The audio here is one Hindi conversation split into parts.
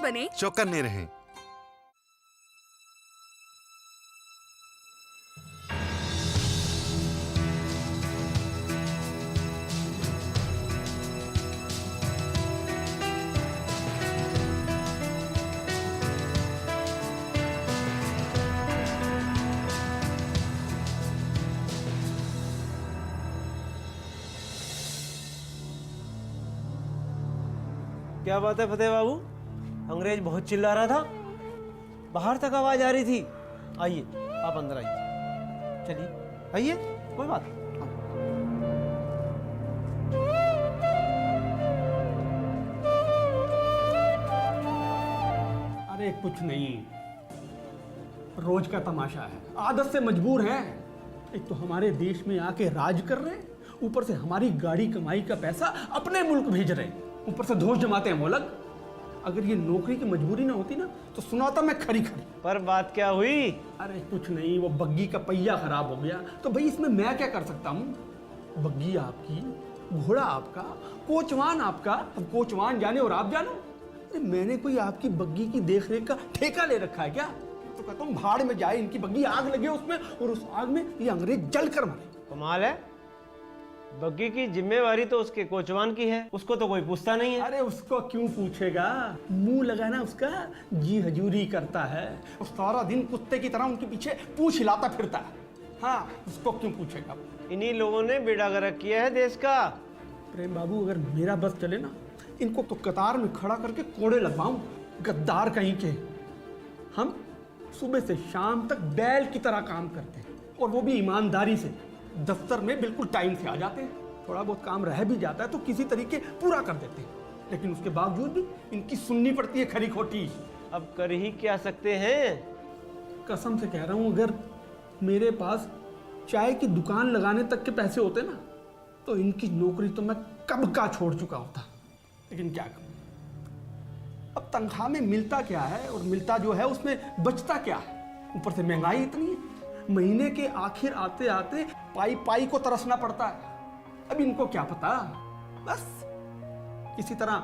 बने। चौकन्ने रहें। क्या बात है फतेह बाबू, अंग्रेज बहुत चिल्ला रहा था, बाहर तक आवाज आ रही थी। आइए आप अंदर आइए, चलिए आइए, कोई बात नहीं। अरे कुछ नहीं, रोज का तमाशा है, आदत से मजबूर हैं। एक तो हमारे देश में आके राज कर रहे हैं, ऊपर से हमारी गाड़ी कमाई का पैसा अपने मुल्क भेज रहे हैं, ऊपर से दोष जमाते हैं वो लोग। अगर ये नौकरी की मजबूरी ना होती ना तो सुनाता मैं खरी खरी। पर बात क्या हुई? अरे कुछ नहीं, वो बग्गी का पहिया खराब हो गया तो भाई इसमें मैं क्या कर सकता हूँ। बग्गी आपकी, घोड़ा आपका, कोचवान आपका, अब कोचवान जाने और आप जानो। अरे मैंने कोई आपकी बग्गी की देखरेख का ठेका ले रखा है क्या? तो कहता हूँ भाड़ में जाए इनकी बग्गी, आग लगे उसमें और उस आग में ये अंग्रेज जल कर मरे। कमाल है, बग्गी की जिम्मेवारी तो उसके कोचवान की है, उसको तो कोई पूछता नहीं है। अरे उसको क्यों पूछेगा, मुंह लगाना उसका जी हजूरी करता है, उस सारा दिन कुत्ते की तरह उनके पीछे पूंछ हिलाता फिरता है। हाँ, उसको क्यों पूछेगा। इन्हीं लोगों ने बेड़ा गर्क किया है देश का। प्रेम बाबू अगर मेरा बस चले ना, इनको तो कतार में खड़ा करके कोड़े लगवाऊं, गद्दार कहीं के। हम सुबह से शाम तक बैल की तरह काम करते हैं और वो भी ईमानदारी से, दफ्तर में बिल्कुल टाइम से आ जाते हैं। थोड़ा बहुत काम रह भी जाता है तो किसी तरीके पूरा कर देते हैं, लेकिन उसके बावजूद भी इनकी सुननी पड़ती है खरी खोटी। अब कर ही क्या सकते हैं। कसम से कह रहा हूं, अगर मेरे पास चाय की दुकान लगाने तक के पैसे होते ना तो इनकी नौकरी तो मैं कब का छोड़ चुका होता, लेकिन क्या करूं। अब तनख्वाह में मिलता क्या है और मिलता जो है उसमें बचता क्या है। ऊपर से महंगाई इतनी है, महीने के आखिर आते आते पाई पाई को तरसना पड़ता है। अब इनको क्या पता, बस किसी तरह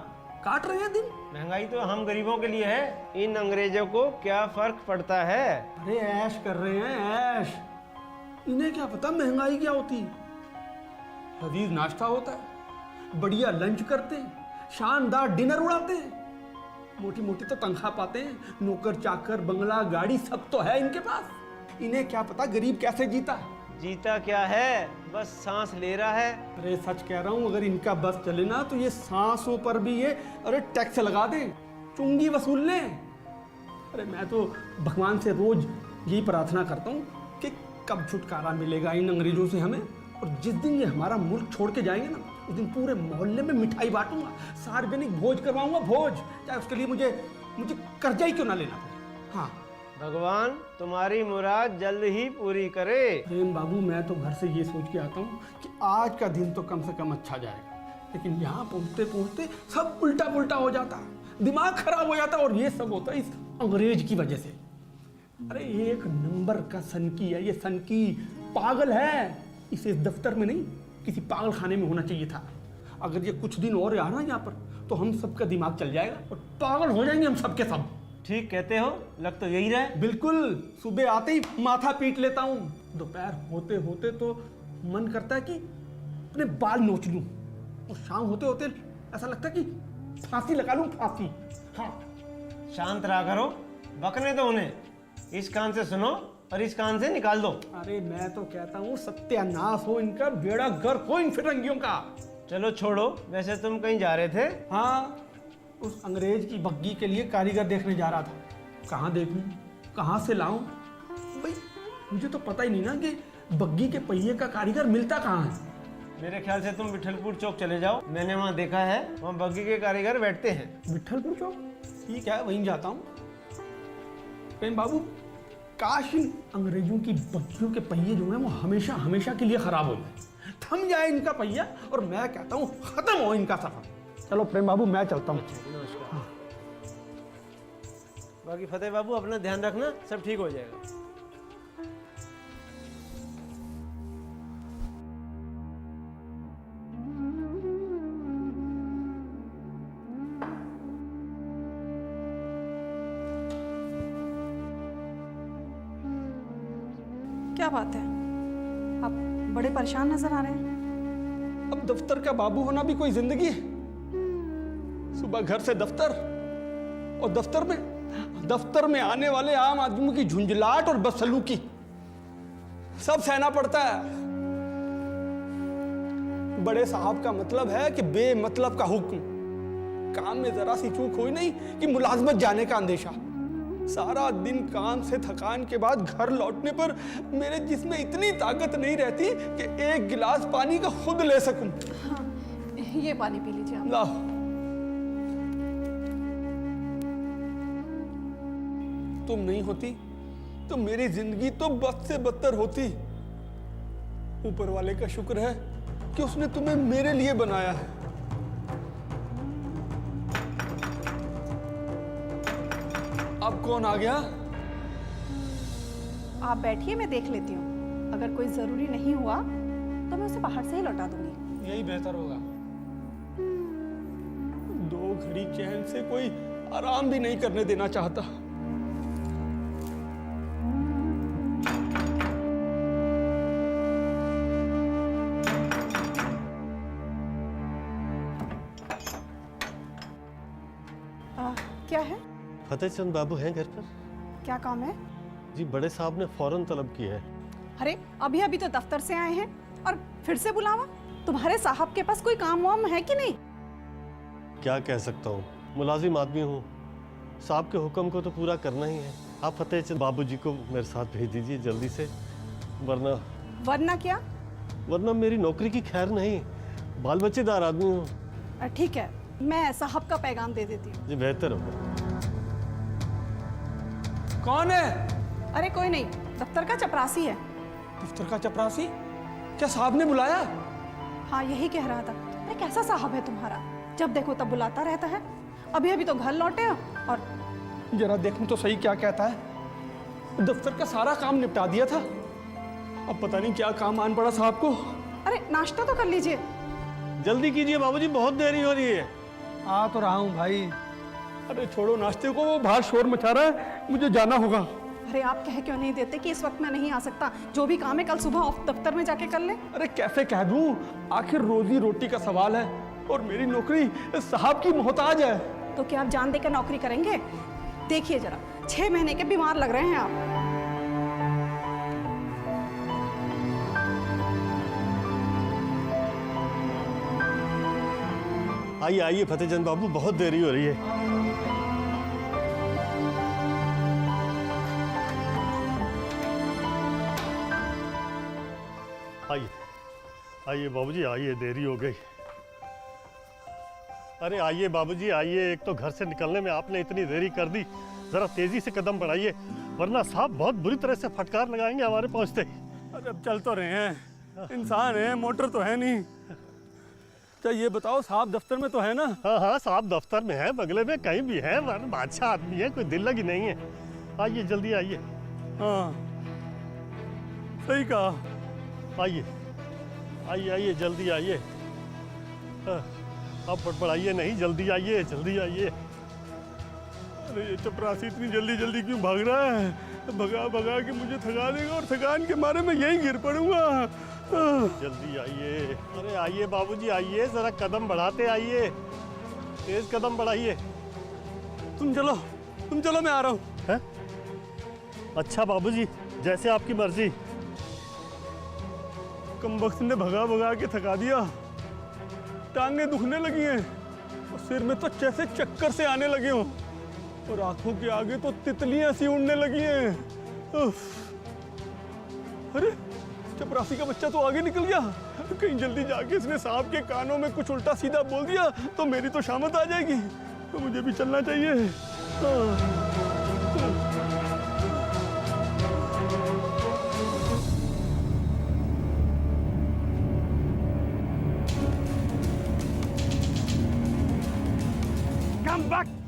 काट रहे हैं दिन। महंगाई तो हम गरीबों के लिए है, इन अंग्रेजों को क्या फर्क पड़ता है। अरे ऐश कर रहे हैं ऐश, इन्हें क्या पता महंगाई क्या होती है। लजीज नाश्ता होता है, बढ़िया लंच करते हैं, शानदार डिनर उड़ाते हैं, मोटी मोटी तो तनख्वाह पाते हैं, नौकर चाकर बंगला गाड़ी सब तो है इनके पास। इन्हें क्या पता गरीब कैसे जीता है। जीता क्या है, बस सांस ले रहा है। अरे सच कह रहा हूं, अगर इनका बस चले ना तो ये सांसों पर भी ये अरे टैक्स लगा दें, चुंगी वसूल लें। अरे मैं तो भगवान से रोज यही प्रार्थना करता हूँ कि कब छुटकारा मिलेगा इन अंग्रेजों से हमें, और जिस दिन ये हमारा मुल्क छोड़ के जाएंगे ना उस दिन पूरे मोहल्ले में मिठाई बांटूंगा, सार्वजनिक भोज करवाऊंगा, भोज, चाहे उसके लिए मुझे कर्जा ही क्यों ना लेना पड़े। हाँ, भगवान तुम्हारी मुराद जल्द ही पूरी करे। प्रेम बाबू मैं तो घर से ये सोच के आता हूँ कि आज का दिन तो कम से कम अच्छा जाएगा, लेकिन यहाँ पहुँचते पहुँचते सब उल्टा पुल्टा हो जाता है, दिमाग खराब हो जाता है, और ये सब होता है इस अंग्रेज की वजह से। अरे एक नंबर का सनकी है ये, सनकी पागल है। इसे इस दफ्तर में नहीं किसी पागल खाने में होना चाहिए था। अगर ये कुछ दिन और रहा ना यहाँ पर तो हम सबका दिमाग चल जाएगा और पागल हो जाएंगे हम सबके सब। ठीक कहते हो, लग तो यही रहे। बिल्कुल, सुबह आते ही माथा पीट लेता हूँ, दोपहर होते होते तो मन करता है कि अपने बाल नोच लूं, और शाम होते होते ऐसा लगता है कि फांसी लगा लूं, फांसी। हाँ, शांत रहा करो, बकने तो उन्हें, इस कान से सुनो और इस कान से निकाल दो। अरे मैं तो कहता हूँ सत्यानाश हो इनका, बेड़ा गर्क हो इन फिरंगियों का। चलो छोड़ो, वैसे तुम कहीं जा रहे थे? हाँ, उस अंग्रेज की बग्गी के लिए कारीगर देखने जा रहा था। कहाँ देखूं, कहाँ से लाऊं, भाई मुझे तो पता ही नहीं ना कि बग्गी के पहिए का कारीगर मिलता कहाँ है। मेरे ख्याल से तुम विठलपुर चौक चले जाओ, मैंने वहाँ देखा है, वहाँ बग्गी के कारीगर बैठते हैं। विठलपुर चौक, ठीक है वहीं जाता हूँ। प्रेम बाबू, काश इन अंग्रेजों की बग्गियों के पहिए जो है वो हमेशा हमेशा के लिए खराब हो जाए, थम जाए इनका पहिया, और मैं कहता हूँ खत्म हो इनका सफर। चलो प्रेम बाबू मैं चलता हूँ। नमस्कार। बाकी फतेह बाबू अपना ध्यान रखना, सब ठीक हो जाएगा। क्या बात है? आप बड़े परेशान नजर आ रहे हैं। अब दफ्तर का बाबू होना भी कोई जिंदगी है? सुबह घर से दफ्तर, और दफ्तर में आने वाले आम आदमी की झुंझलाहट और बदसलूकी सब सहना पड़ता है। बड़े साहब का मतलब है कि बेमतलब का हुक्म, काम में जरा सी चूक हुई नहीं कि मुलाजमत जाने का अंदेशा। सारा दिन काम से थकान के बाद घर लौटने पर मेरे जिस्म में इतनी ताकत नहीं रहती कि एक गिलास पानी का खुद ले सकूं। हाँ, ये पानी पी लीजिए आप। लाओ। तुम नहीं होती तो मेरी जिंदगी तो बद से बदतर होती। ऊपर वाले का शुक्र है कि उसने तुम्हें मेरे लिए बनाया है। अब कौन आ गया? आप बैठिए, मैं देख लेती हूँ। अगर कोई जरूरी नहीं हुआ तो मैं उसे बाहर से ही लौटा दूंगी। यही बेहतर होगा। 2 घड़ी चैन से कोई आराम भी नहीं करने देना चाहता। क्या है? फतेहचंद बाबू हैं घर पर? क्या काम है? जी बड़े साहब ने फौरन तलब की है। अरे अभी अभी तो दफ्तर से आए हैं और फिर से बुलावा? तुम्हारे साहब के पास कोई काम वाम है कि नहीं? क्या कह सकता हूँ, मुलाजिम आदमी हूँ, साहब के हुक्म को तो पूरा करना ही है। आप फतेहचंद बाबू जी को मेरे साथ भेज दीजिए जल्दी से, वरना क्या? वरना मेरी नौकरी की खैर नहीं। बाल बच्चेदार आदमी हूँ। ठीक है, मैं साहब का पैगाम दे देती हूँ। जी बेहतर होगा। कौन है? अरे कोई नहीं, दफ्तर का चपरासी है। दफ्तर का चपरासी? क्या साहब ने बुलाया? हाँ, यही कह रहा था। अरे कैसा साहब है तुम्हारा, जब देखो तब बुलाता रहता है। अभी अभी तो घर लौटे हो और जरा देखूं तो सही क्या कहता है। दफ्तर का सारा काम निपटा दिया था, अब पता नहीं क्या काम आन पड़ा साहब को। अरे नाश्ता तो कर लीजिए। जल्दी कीजिए बाबूजी, बहुत देरी हो रही है। आ तो रहा हूँ भाई। अरे छोड़ो नाश्ते को, वो बाहर शोर मचा रहा है, मुझे जाना होगा। अरे आप कह क्यों नहीं देते कि इस वक्त मैं नहीं आ सकता? जो भी काम है कल सुबह दफ्तर में जाके कर ले। अरे कैसे कह दूं, आखिर रोजी रोटी का सवाल है और मेरी नौकरी साहब की मोहताज है। तो क्या आप जान देकर नौकरी करेंगे? देखिए जरा, 6 महीने के बीमार लग रहे हैं आप। आइए आइए फतेहचंद बाबू, बहुत देरी हो रही है। आइए आइए बाबूजी, आइए, देरी हो गई। अरे आइए बाबूजी आइए, एक तो घर से निकलने में आपने इतनी देरी कर दी। जरा तेजी से कदम बढ़ाइए, वरना साहब बहुत बुरी तरह से फटकार लगाएंगे हमारे पहुंचते ही। अरे अब चल तो रहे हैं, इंसान है, मोटर तो है नहीं। अच्छा ये बताओ, साहब दफ्तर में तो है ना? हाँ हाँ, साहब दफ्तर में है, बगले में कहीं भी है, वरना बादशाह आदमी है, कोई दिल लगी नहीं है। आइए जल्दी आइए। हाँ सही कहा। आइए आइए आइए जल्दी आइए। अब बड़बड़ाइए नहीं, जल्दी आइए जल्दी आइए। अरे ये चपरासी इतनी जल्दी जल्दी क्यों भाग रहा है? भगा भगा के मुझे थका देगा और थकान के मारे मैं यहीं गिर पड़ूंगा। जल्दी आइए। अरे आइए बाबूजी आइए, जरा कदम बढ़ाते आइए, तेज कदम बढ़ाइए। तुम चलो मैं आ रहा हूँ। अच्छा बाबूजी, जैसे आपकी मर्जी। कमबख्त ने भगा भगा के थका दिया, टांगें दुखने लगी हैं और सिर में तो जैसे चक्कर से आने लगे हों और आंखों के आगे तो तितलियां सी उड़ने लगी हैं। उफ। अरे चपरासी का बच्चा तो आगे निकल गया। कहीं जल्दी जाके इसने साहब के कानों में कुछ उल्टा सीधा बोल दिया तो मेरी तो शामत आ जाएगी। तो मुझे भी चलना चाहिए।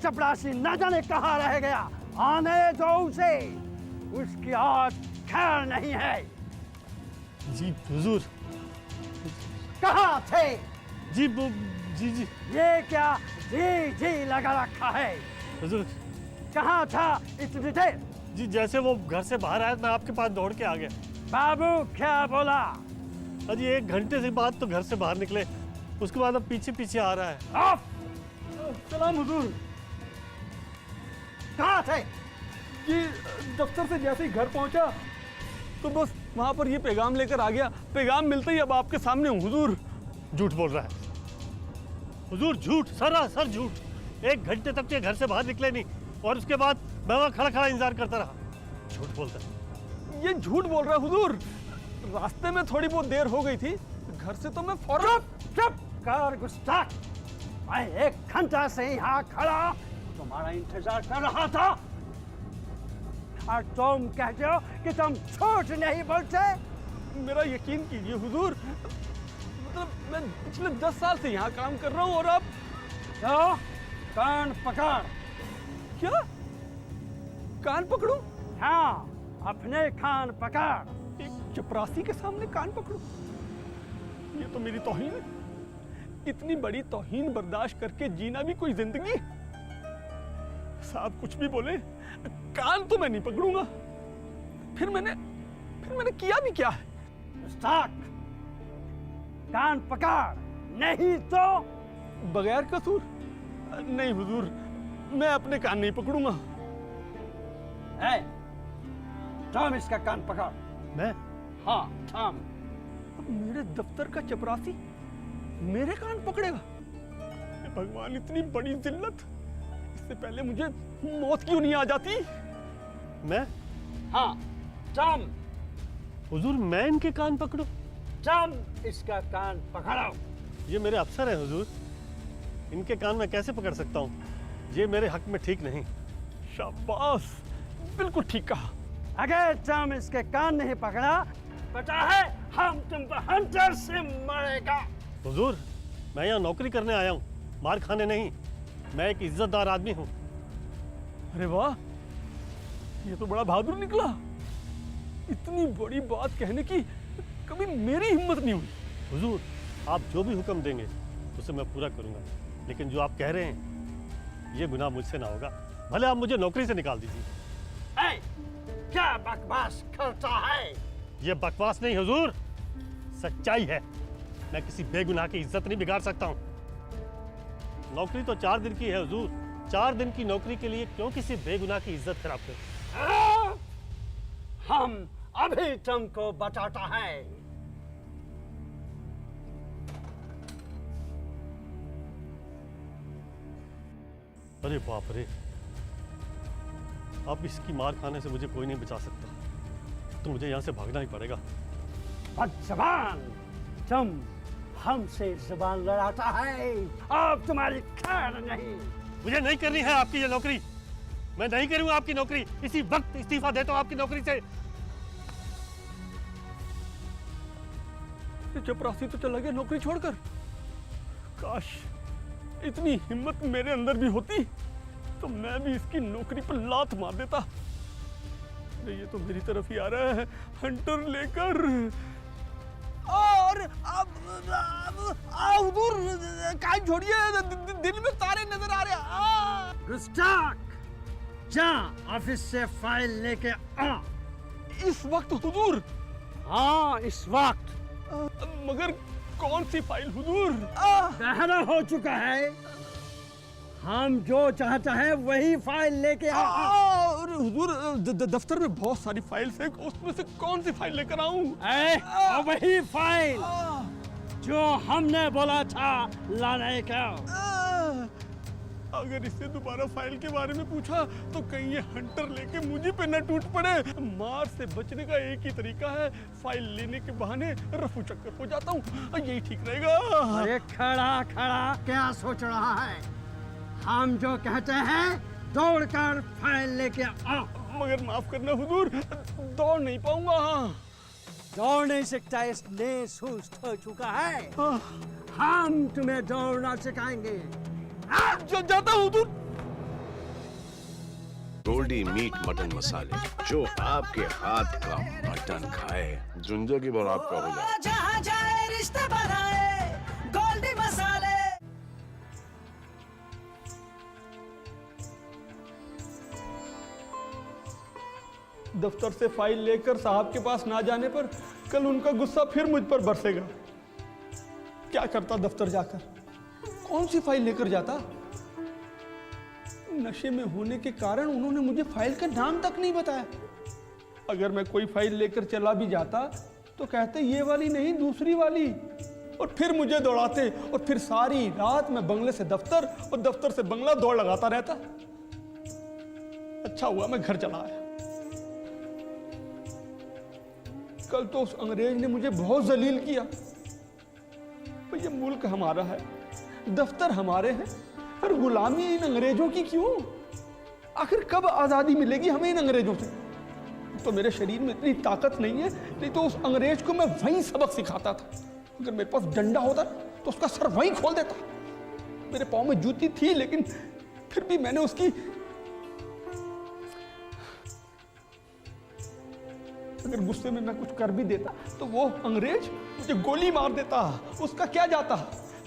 चपरासी न जाने कहाँ रह गया, आने दो उसे, उसकी आज खैर नहीं है। जी हुजूर। कहाँ थे? जी जी जी ये क्या जी लगा रखा है? हुजूर। कहाँ था इतनी देर? जी जैसे वो घर से बाहर आया, मैं आपके पास दौड़ के आ गया। बाबू क्या बोला? अजी 1 घंटे से बाद तो घर से बाहर निकले, उसके बाद अब पीछे पीछे आ रहा है। ऑफ! सलाम हुजूर। कहाँ थे? ये दफ्तर से जैसे ही घर पहुंचा तो बस वहां पर ये पैगाम लेकर आ गया। पैगाम मिलते ही अब आपके सामने हूँ हुजूर। झूठ बोल रहा है हुजूर, झूठ, सरासर झूठ। 1 घंटे तक ये घर से बाहर निकले नहीं और उसके बाद मैं वहाँ खड़ा खड़ा इंतजार करता रहा। झूठ बोलता है। ये झूठ बोल रहा है हुजूर। रास्ते में थोड़ी बहुत देर हो गई थी, घर से तो मैं फौरन। चुप कर गुस्ताख! मैं 1 घंटा से यहाँ खड़ा तुम्हारा इंतजार कर रहा था और तुम कहते हो कि तुम झूठ नहीं बोलते। मेरा यकीन कीजिए हुजूर, मतलब मैं पिछले 10 साल से यहाँ काम कर रहा हूँ और आप। तो कान पकड़। क्या कान पकड़ूं? हाँ, अपने कान पकड़। एक चपरासी के सामने कान पकड़ूं? ये तो मेरी तौहीन है। इतनी बड़ी तौहीन बर्दाश्त करके जीना भी कोई जिंदगी? साहब कुछ भी बोले, कान तो मैं नहीं पकड़ूंगा। फिर मैंने किया भी क्या है? गुस्ताख! कान पकड़, नहीं तो। बगैर कसूर? नहीं हुजूर, मैं अपने कान नहीं पकड़ूंगा। ए, तुम इसका कान पकड़। मैं? हाँ, तुम। अब मेरे दफ्तर का चपरासी मेरे कान पकड़ेगा? भगवान, इतनी बड़ी जिल्लत! इससे पहले मुझे मौत क्यों नहीं आ जाती? मैं? हाँ, तुम। हुजूर मैं इनके कान पकड़ूं? तुम इसका कान पकड़ो। ये मेरे अफसर हैं हुजूर, इनके कान मैं कैसे पकड़ सकता हूँ? ये मेरे हक में ठीक नहीं। शाबाश, बिल्कुल ठीक कहा। अगर तुम इसके कान नहीं पकड़ा, पता है हम तुम पर हंटर से मरेगा। हुजूर मैं यहाँ नौकरी करने आया हूँ, मार खाने नहीं। मैं एक इज्जतदार आदमी हूँ। अरे वाह, ये तो बड़ा बहादुर निकला। इतनी बड़ी बात कहने की कभी मेरी हिम्मत नहीं हुई। हुजूर आप जो भी हुक्म देंगे उसे मैं पूरा करूँगा, लेकिन जो आप कह रहे हैं ये गुनाह मुझसे ना होगा। भले आप मुझे नौकरी से निकाल दीजिए। ए, क्या बकवास करता है? ये बकवास नहीं हुजूर, सच्चाई है। मैं किसी बेगुनाह की इज्जत नहीं बिगाड़ सकता हूँ। नौकरी तो 4 दिन की है हुजूर, 4 दिन की नौकरी के लिए क्यों किसी बेगुनाह की इज्जत खराब करें? हम अभी तुमको बताता है। अरे बाप रे, अब इसकी मार खाने से मुझे कोई नहीं बचा सकता, तो मुझे यहाँ से भागना ही पड़ेगा। बदज़बान! तुम हमसे जुबान लड़ाता है, अब तुम्हारी खैर नहीं। मुझे नहीं करनी है आपकी ये नौकरी, मैं नहीं करूंगा आपकी नौकरी। इसी वक्त इस्तीफा देता हूँ आपकी नौकरी से। चपरासी तो चला गया नौकरी छोड़कर। काश इतनी हिम्मत मेरे अंदर भी होती तो मैं भी इसकी नौकरी पर लात मार देता। अरे ये तो मेरी तरफ ही आ रहा है, हंटर लेकर। और अब हुजूर कान छोड़िए, दिल में तारे नजर आ रहे हैं। गुस्ताख! जा ऑफिस से फाइल लेके आ। इस वक्त हुजूर? हाँ, इस वक्त। मगर कौन सी फाइल हुजूर? दहना हो चुका है, हम जो चाहता है वही फाइल लेके आ। अरे हुजूर, दफ्तर में बहुत सारी फाइल्स हैं, उसमें से कौन सी फाइल लेकर आऊं? वही फाइल जो हमने बोला था लाने का। अगर इससे दोबारा फाइल के बारे में पूछा तो कहीं ये हंटर लेके मुझे पे न टूट पड़े। मार से बचने का एक ही तरीका है, फाइल लेने के बहाने रफू चक्कर हो जाता हूँ, यही ठीक रहेगा। अरे खड़ा खड़ा क्या सोच रहा है? हम जो कहते हैं दौड़कर फाइल लेके आ। मगर माफ करना हुजूर, दौड़ नहीं पाऊंगा। दौड़ नहीं सकता, इसलिए सुस्त हो चुका है। हम तुम्हें दौड़ना सिखाएंगे। जाता हूँ हुजूर। गोल्डी मीट मटन मसाले, जो आपके हाथ का मटन खाए जिंदगी भर आपका हो जाए। जहाँ जाए रिश्ते बनाए गोल्डी मसाले। दफ्तर से फाइल लेकर साहब के पास ना जाने पर कल उनका गुस्सा फिर मुझ पर बरसेगा। क्या करता दफ्तर जाकर? कौन सी फाइल लेकर जाता? नशे में होने के कारण उन्होंने मुझे फाइल का नाम तक नहीं बताया। अगर मैं कोई फाइल लेकर चला भी जाता तो कहते ये वाली नहीं, दूसरी वाली, और फिर मुझे दौड़ाते, और फिर सारी रात मैं बंगले से दफ्तर और दफ्तर से बंगला दौड़ लगाता रहता। अच्छा हुआ मैं घर चला आया। कल तो उस अंग्रेज ने मुझे बहुत जलील किया। तो ये मुल्क हमारा है, दफ्तर हमारे हैं, और गुलामी इन अंग्रेजों की क्यों? आखिर कब आजादी मिलेगी हमें इन अंग्रेजों से? तो मेरे शरीर में इतनी ताकत नहीं है, नहीं तो उस अंग्रेज को मैं वहीं सबक सिखाता था। अगर मेरे पास डंडा होता तो उसका सर वहीं खोल देता। मेरे पाँव में जूती थी, लेकिन फिर भी मैंने उसकी, अगर गुस्से में मैं कुछ कर भी देता तो वो अंग्रेज मुझे गोली मार देता। उसका क्या जाता?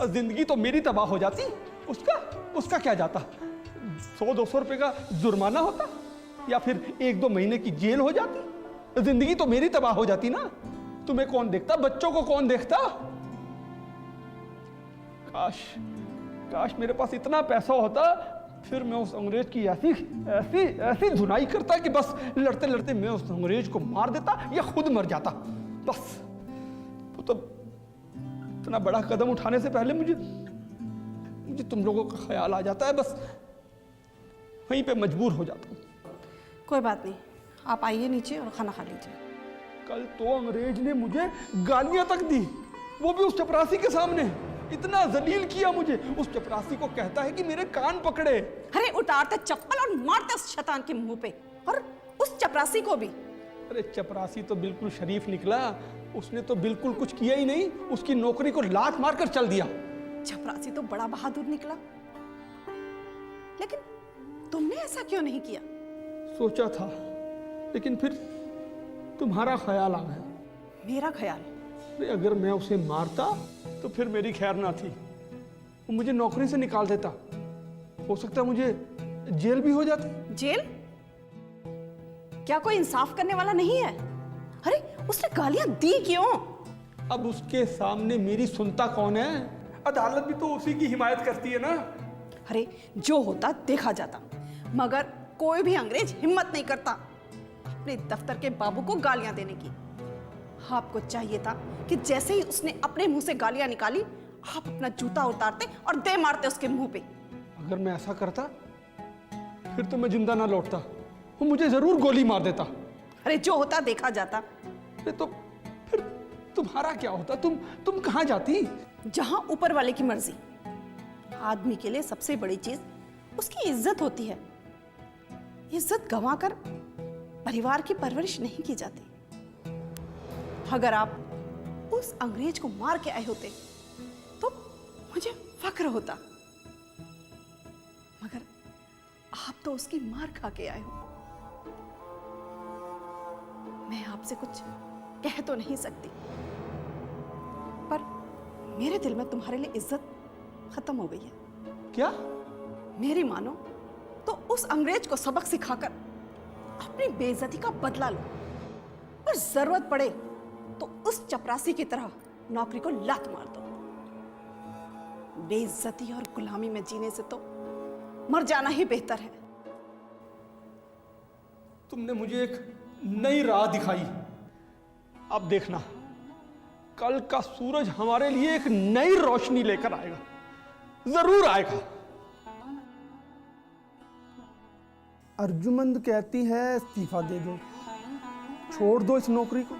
जिंदगी तो मेरी तबाह हो जाती, उसका क्या जाता? 100-200 रुपए का जुर्माना होता, या फिर 1-2 महीने की जेल हो जाती। जिंदगी तो मेरी तबाह हो जाती ना। तुम्हें कौन देखता? बच्चों को कौन देखता? काश मेरे पास इतना पैसा होता, फिर मैं उस अंग्रेज की ऐसी धुनाई करता कि बस लड़ते लड़ते मैं उस अंग्रेज को मार देता या खुद मर जाता। बस तो इतना बड़ा कदम उठाने से पहले मुझे तुम लोगों का ख्याल आ जाता है, बस वहीं पे मजबूर हो जाता हूँ। कोई बात नहीं, आप आइए नीचे और खाना खा लीजिए। कल तो अंग्रेज ने मुझे गालियां तक दी, वो भी उस चपरासी के सामने। इतना जलील किया मुझे। उस चपरासी को कहता है कि मेरे कान पकड़े। अरे उतारते चप्पल और मारते उस शैतान के मुंह पे, और उस चपरासी को भी। अरे चपरासी तो बिल्कुल शरीफ निकला, उसने तो बिल्कुल कुछ किया ही नहीं, उसकी नौकरी को लात मारकर चल दिया। चपरासी तो बड़ा बहादुर निकला, लेकिन तुमने ऐसा क्यों नहीं किया? सोचा था, लेकिन फिर तुम्हारा ख्याल आ गया। मेरा ख्याल? अरे अगर मैं उसे मारता तो फिर मेरी खैर ना थी, वो मुझे नौकरी से निकाल देता। हो सकता मुझे जेल भी हो जाती। जेल? क्या कोई इंसाफ करने वाला नहीं है? अरे उसने गालियां दी क्यों? अब उसके सामने मेरी सुनता कौन है? अदालत भी तो उसी की हिमायत करती है ना। अरे जो होता देखा जाता, मगर कोई भी अंग्रेज हिम्मत नहीं करता अपने दफ्तर के बाबू को गालियां देने की। आपको चाहिए था कि जैसे ही उसने अपने मुंह से गालियां निकाली, आप अपना जूता उतारते और दे मारते उसके मुंह पे। अगर मैं ऐसा करता फिर तो मैं जिंदा ना लौटता, वो मुझे जरूर गोली मार देता। अरे जो होता देखा जाता। अरे तो फिर तुम्हारा क्या होता? तुम कहाँ जाती? जहां ऊपर वाले की मर्जी। आदमी के लिए सबसे बड़ी चीज उसकी इज्जत होती है। इज्जत गंवाकर परिवार की परवरिश नहीं की जाती। अगर आप उस अंग्रेज को मार के आए होते तो मुझे फक्र होता, मगर आप तो उसकी मार खा के आए हो। मैं आपसे कुछ कह तो नहीं सकती, पर मेरे दिल में तुम्हारे लिए इज्जत खत्म हो गई है। क्या? मेरी मानो तो उस अंग्रेज को सबक सिखाकर अपनी बेइज्जती का बदला लो, और जरूरत पड़े तो उस चपरासी की तरह नौकरी को लात मार दो। बेइज्जती और गुलामी में जीने से तो मर जाना ही बेहतर है। तुमने मुझे एक नई राह दिखाई। अब देखना, कल का सूरज हमारे लिए एक नई रोशनी लेकर आएगा, जरूर आएगा। अर्जुमंद कहती है इस्तीफा दे दो, छोड़ दो इस नौकरी को।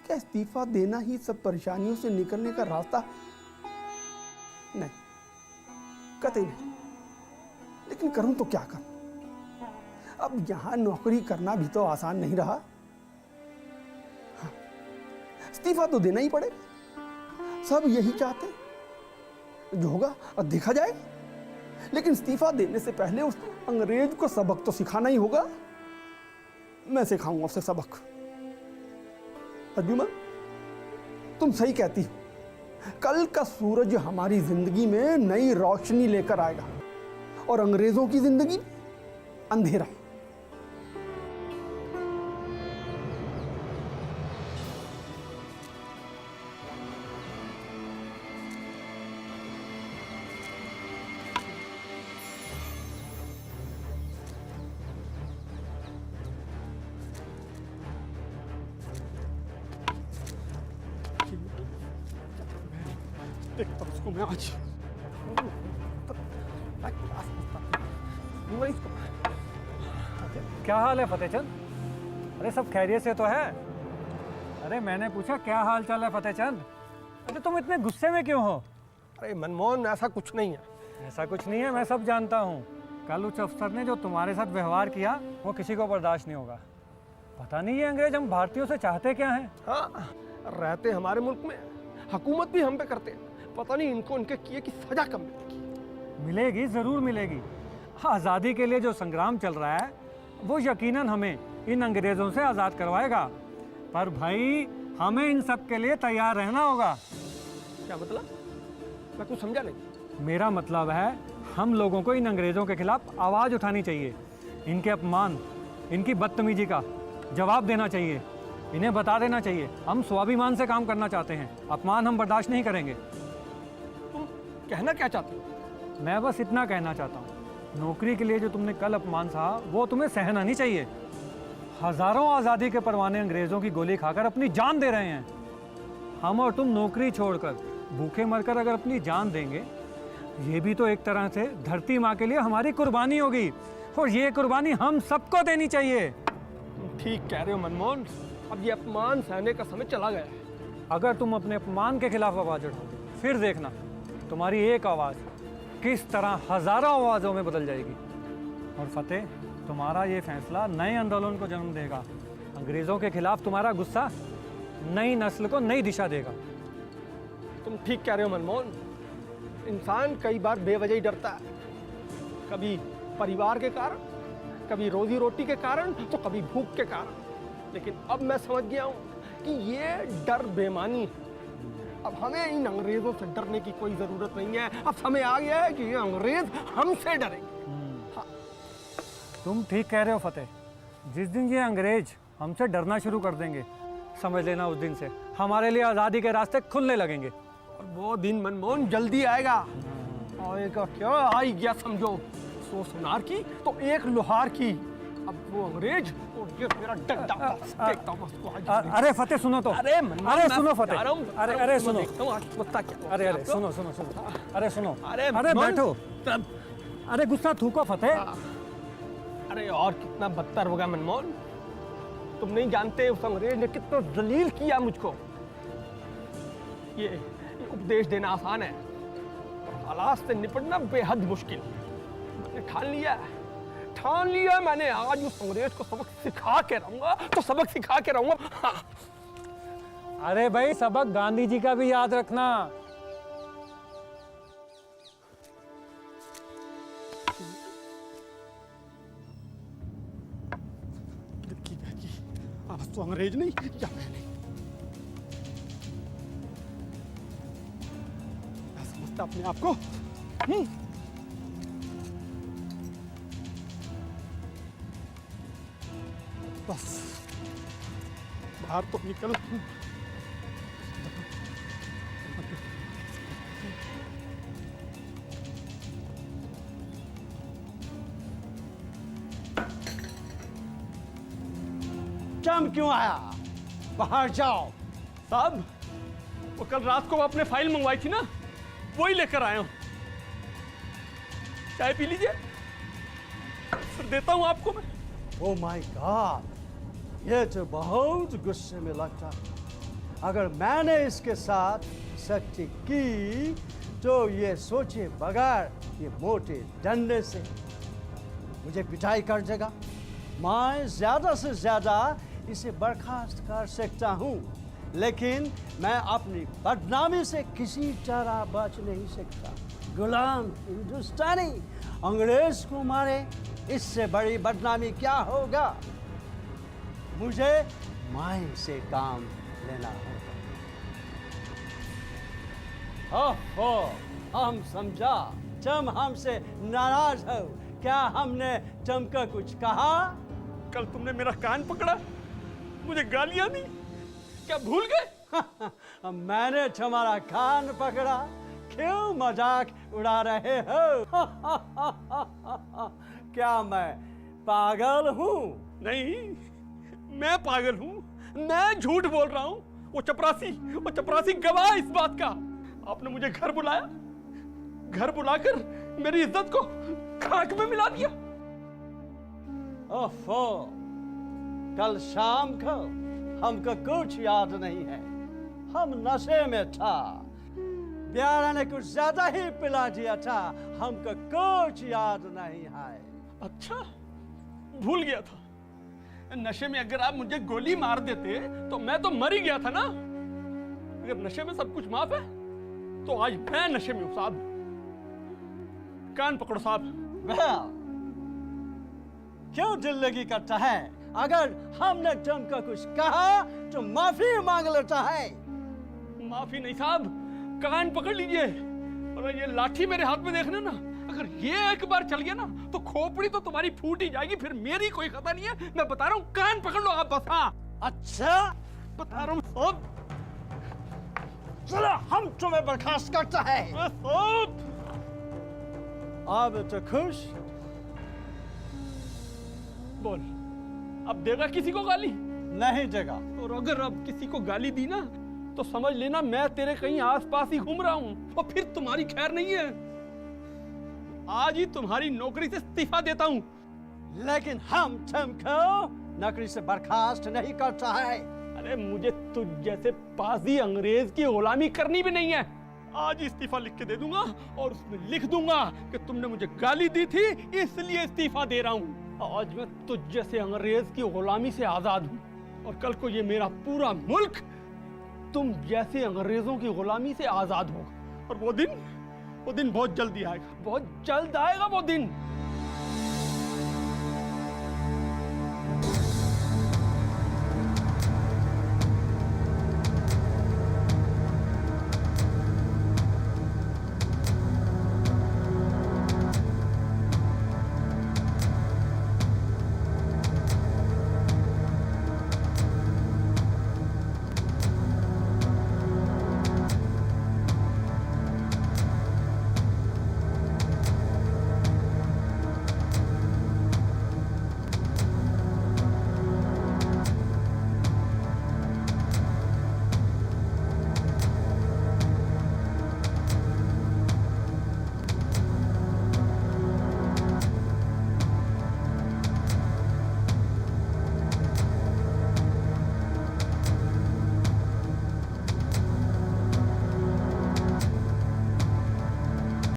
क्या इस्तीफा देना ही सब परेशानियों से निकलने का रास्ता? नहीं, कतई नहीं। लेकिन करूं तो क्या करूं? अब यहां नौकरी करना भी तो आसान नहीं रहा। हाँ, इस्तीफा तो देना ही पड़ेगा। सब यही चाहते, जो होगा और देखा जाएगा। लेकिन इस्तीफा देने से पहले उस अंग्रेज को सबक तो सिखाना ही होगा। मैं सिखाऊंगा उसे सबक। अर्जुमन, तुम सही कहती हो। कल का सूरज हमारी जिंदगी में नई रोशनी लेकर आएगा, और अंग्रेजों की जिंदगी अंधेरा। इसको मैं आज इसको। क्या हाल है फतेहचंद? अरे सब खैरियत से तो है? अरे मैंने पूछा क्या हाल चाल है फतेहचंद? अरे तुम इतने गुस्से में क्यों हो? अरे मनमोहन, ऐसा कुछ नहीं है। ऐसा कुछ नहीं है, मैं सब जानता हूँ। कल उस अफसर ने जो तुम्हारे साथ व्यवहार किया वो किसी को बर्दाश्त नहीं होगा। पता नहीं ये अंग्रेज हम भारतीयों से चाहते क्या हैं? हाँ, रहते हमारे मुल्क में, हुकूमत भी हम पे करते हैं। पता नहीं इनको इनके किए की सजा कब मिलेगी। मिलेगी, ज़रूर मिलेगी। आज़ादी के लिए जो संग्राम चल रहा है वो यकीनन हमें इन अंग्रेज़ों से आज़ाद करवाएगा। पर भाई हमें इन सब के लिए तैयार रहना होगा। क्या मतलब? मैं कुछ समझा नहीं। मेरा मतलब है हम लोगों को इन अंग्रेज़ों के खिलाफ आवाज़ उठानी चाहिए। इनके अपमान, इनकी बदतमीजी का जवाब देना चाहिए। इन्हें बता देना चाहिए हम स्वाभिमान से काम करना चाहते हैं, अपमान हम बर्दाश्त नहीं करेंगे। तुम कहना क्या चाहते हो? मैं बस इतना कहना चाहता हूँ, नौकरी के लिए जो तुमने कल अपमान सहा वो तुम्हें सहना नहीं चाहिए। हजारों आज़ादी के परवाने अंग्रेज़ों की गोली खाकर अपनी जान दे रहे हैं। हम और तुम नौकरी छोड़कर भूखे मरकर अगर अपनी जान देंगे, ये भी तो एक तरह से धरती माँ के लिए हमारी कुर्बानी होगी, और ये कुर्बानी हम सबको देनी चाहिए। तुम ठीक कह रहे हो मनमोहन, अब ये अपमान सहने का समय चला गया है। अगर तुम अपने अपमान के खिलाफ आवाज़ उठाओगे, फिर देखना तुम्हारी एक आवाज़ किस तरह हजारों आवाज़ों में बदल जाएगी। और फतेह, तुम्हारा ये फैसला नए आंदोलन को जन्म देगा। अंग्रेज़ों के खिलाफ तुम्हारा गुस्सा नई नस्ल को नई दिशा देगा। तुम ठीक कह रहे हो मनमोहन, इंसान कई बार बेवजह ही डरता है। कभी परिवार के कारण, कभी रोजी रोटी के कारण, तो कभी भूख के कारण। लेकिन अब मैं समझ गया हूँ कि ये डर बेमानी है। अब हमें इन अंग्रेजों से डरने की कोई जरूरत नहीं है। अब समय आ गया है कि ये अंग्रेज हमसे डरेंगे। हाँ। तुम ठीक कह रहे हो फतेह। जिस दिन ये अंग्रेज हमसे डरना शुरू कर देंगे, समझ लेना उस दिन से हमारे लिए आज़ादी के रास्ते खुलने लगेंगे। और वो दिन मनमोहन जल्दी आएगा। आएगा क्या? आ ही गया समझो। 100 सुनार की तो एक लोहार की। अब वो अंग्रेज और ये मेरा डंडा, देखता हूं उसको आज। अरे फतेह सुनो तो। अरे मनमोहन, अरे मैं सुनो फतेह। जा रहा हूं, अरे सुनो। देखता हूं आज कुत्ता क्या। अरे सुनो सुनो सुनो। अरे सुनो। अरे अरे मनमोहन, बैठो। अरे गुस्सा थूको फतेह। अरे और कितना बदतर होगा मनमोहन। तुम नहीं जानते उस अंग्रेज ने कितना जलील किया मुझको। ये उपदेश देना आसान है, और हालात से निपटना बेहद मुश्किल। मैंने ठान लिया मैंने आज उस अंग्रेज को सबक सिखा के रहूंगा, तो सबक सिखा के रहूंगा। हाँ। अरे भाई सबक गांधी जी का भी याद रखना। अब तो अंग्रेज नहीं या मैं नहीं। मैं समझता अपने आप को। बस बाहर तो निकल। चम क्यों आया? बाहर जाओ। साहब, वो कल रात को आपने फाइल मंगवाई थी ना, वही लेकर आया हूं। चाय पी लीजिए, फिर देता हूं आपको मैं। ओ माय गॉड, ये तो बहुत गुस्से में लगता है। अगर मैंने इसके साथ सख्ती की तो ये सोचे बगैर ये मोटे डंडे से मुझे पिटाई कर देगा। मैं ज़्यादा से ज़्यादा इसे बर्खास्त कर सकता हूँ, लेकिन मैं अपनी बदनामी से किसी तरह बच नहीं सकता। गुलाम हिंदुस्तानी अंग्रेज को मारे, इससे बड़ी बदनामी क्या होगा? मुझे माई से काम लेना होगा। ओहो, हम समझा तुम हमसे नाराज हो। क्या हमने तुमको कुछ कहा? कल तुमने मेरा कान पकड़ा, मुझे गालियां दी, क्या भूल गए? मैंने तुम्हारा कान पकड़ा? क्यों मजाक उड़ा रहे हो? क्या मैं पागल हूँ? नहीं, मैं पागल हूँ, मैं झूठ बोल रहा हूँ। वो चपरासी गवाह इस बात का। आपने मुझे घर बुलाया, घर बुलाकर मेरी इज्जत को खाक में मिला दिया। ओफो, कल शाम को हमको कुछ याद नहीं है, हम नशे में था, ब्यारा ने कुछ ज्यादा ही पिला दिया था, हमको कुछ याद नहीं है। अच्छा, भूल गया था। नशे में अगर आप मुझे गोली मार देते तो मैं तो मर ही गया था ना। अगर नशे में सब कुछ माफ है तो आज मैं नशे में हूं साहब। कान पकड़ो साहब। क्यों दिल लगी करता है? अगर हमने तुमको कुछ कहा तो माफी मांग लेता है। माफी नहीं साहब, कान पकड़ लीजिए। और ये लाठी मेरे हाथ में देखना ना, अगर ये एक बार चल गया ना तो खोपड़ी तो तुम्हारी फूट ही जाएगी, फिर मेरी कोई खतरा नहीं है। मैं बता रहा हूँ, कान पकड़ लो आप बस। हाँ अच्छा, बता रहा हूँ साहब। चलो हम तुम्हें बर्खास्त करता है। साहब अब तो खुश? बोल, अब देगा किसी को गाली? नहीं देगा। और अगर अब किसी को गाली दी ना तो समझ लेना मैं तेरे कहीं आसपास ही घूम रहा हूँ, और फिर तुम्हारी खैर नहीं है। आज ही तुम्हारी नौकरी से इस्तीफा देता हूँ। लेकिन हम तुमको नौकरी से बर्खास्त नहीं करता है। अरे मुझे तुझ जैसे पाजी अंग्रेज की गुलामी करनी भी नहीं है। आज ही इस्तीफा लिख के दे दूंगा और उसमें लिख दूंगा कि तुमने मुझे गाली दी थी इसलिए इस्तीफा दे रहा हूँ। आज मैं तुझ जैसे अंग्रेज की गुलामी से आजाद हूँ, और कल को ये मेरा पूरा मुल्क तुम जैसे अंग्रेजों की गुलामी से आजाद होगा। और वो दिन बहुत जल्दी आएगा, बहुत जल्द आएगा वो दिन।